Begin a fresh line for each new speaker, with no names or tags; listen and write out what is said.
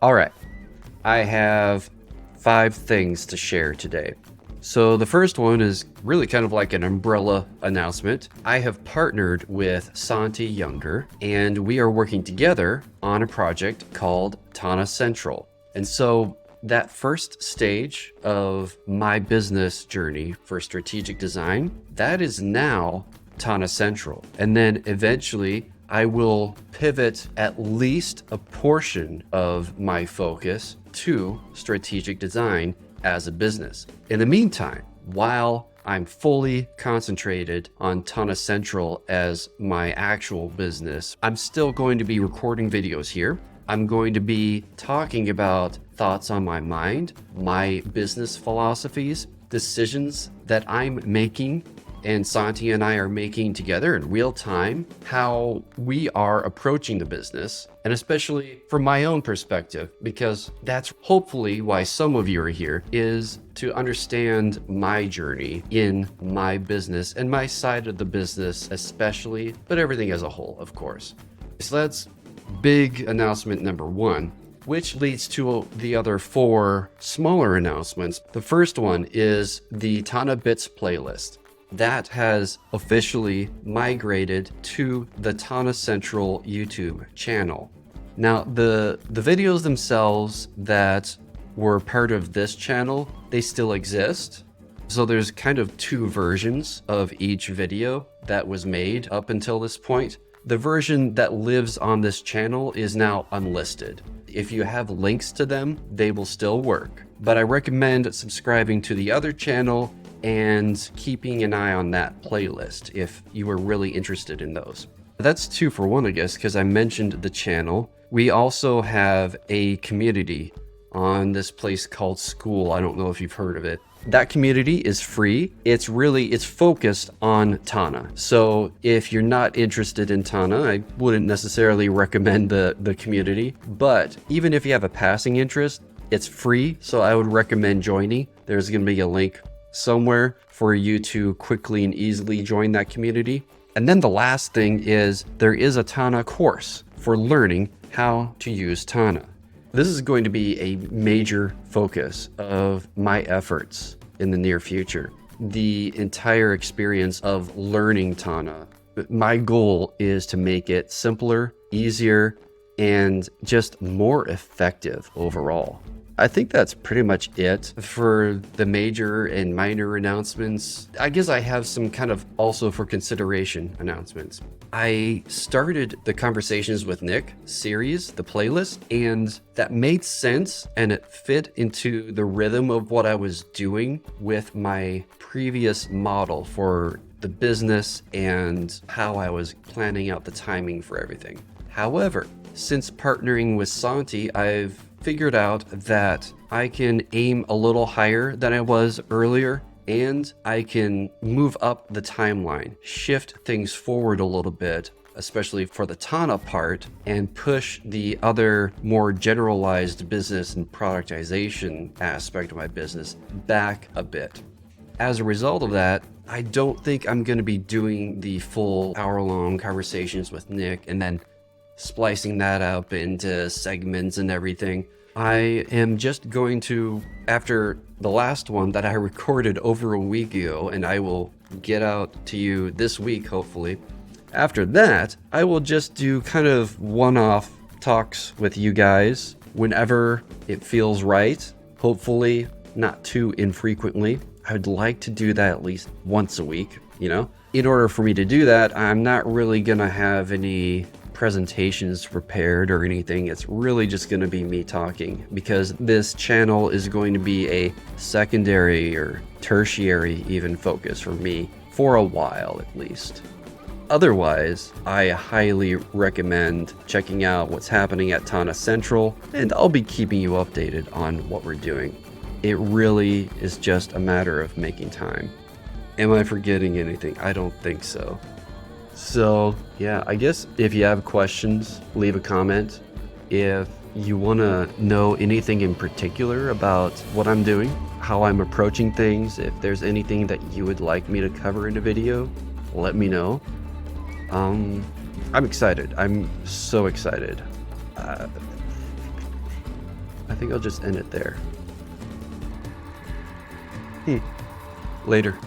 All right, I have 5 things to share today. So the first one is really kind of like an umbrella announcement. I have partnered with Santi Younger, and we are working together on a project called Tana Central. And so that first stage of my business journey for strategic design, that is now Tana Central. And then eventually I will pivot at least a portion of my focus to strategic design as a business. In the meantime, while I'm fully concentrated on Tana Central as my actual business, I'm still going to be recording videos here. I'm going to be talking about thoughts on my mind, my business philosophies, decisions that I'm making and Santi and I are making together in real time, how we are approaching the business, and especially from my own perspective, because that's hopefully why some of you are here, is to understand my journey in my business and my side of the business especially, but everything as a whole, of course. So that's big announcement number 1. Which leads to the other 4 smaller announcements. The first one is the Tana Bits playlist. That has officially migrated to the Tana Central YouTube channel. Now, the videos themselves that were part of this channel, they still exist. So there's kind of 2 versions of each video that was made up until this point. The version that lives on this channel is now unlisted. If you have links to them, they will still work. But I recommend subscribing to the other channel and keeping an eye on that playlist if you are really interested in those. That's 2 for 1, I guess, because I mentioned the channel. We also have a community on this place called School. I don't know if you've heard of it. That community is free. It's focused on Tana. So if you're not interested in Tana, I wouldn't necessarily recommend the community. But even if you have a passing interest, it's free. So I would recommend joining. There's going to be a link somewhere for you to quickly and easily join that community. And then the last thing is there is a Tana course for learning how to use Tana. This is going to be a major focus of my efforts in the near future. The entire experience of learning Tana, my goal is to make it simpler, easier, and just more effective overall. I think that's pretty much it for the major and minor announcements. I guess I have some kind of also for consideration announcements. I started the Conversations with Nick series, the playlist, and that made sense and it fit into the rhythm of what I was doing with my previous model for the business and how I was planning out the timing for everything. However, since partnering with Santi, I've figured out that I can aim a little higher than I was earlier, and I can move up the timeline, shift things forward a little bit, especially for the Tana part, and push the other more generalized business and productization aspect of my business back a bit. As a result of that, I don't think I'm going to be doing the full hour-long Conversations with Nick and then splicing that up into segments and everything. I am just going to, after the last one that I recorded over a week ago, and I will get out to you this week, hopefully. After that, I will just do kind of one-off talks with you guys whenever it feels right. Hopefully not too infrequently. I would like to do that at least once a week, you know? In order for me to do that, I'm not really gonna have any presentations prepared or anything. It's really just going to be me talking, because this channel is going to be a secondary or tertiary even focus for me for a while at least. Otherwise, I highly recommend checking out what's happening at Tana Central, and I'll be keeping you updated on what we're doing. It really is just a matter of making time. Am I forgetting anything? I don't think so. So yeah, I guess if you have questions, leave a comment. If you want to know anything in particular about what I'm doing, how I'm approaching things, if there's anything that you would like me to cover in a video, let me know. I'm excited. I'm so excited. I think I'll just end it there. Later.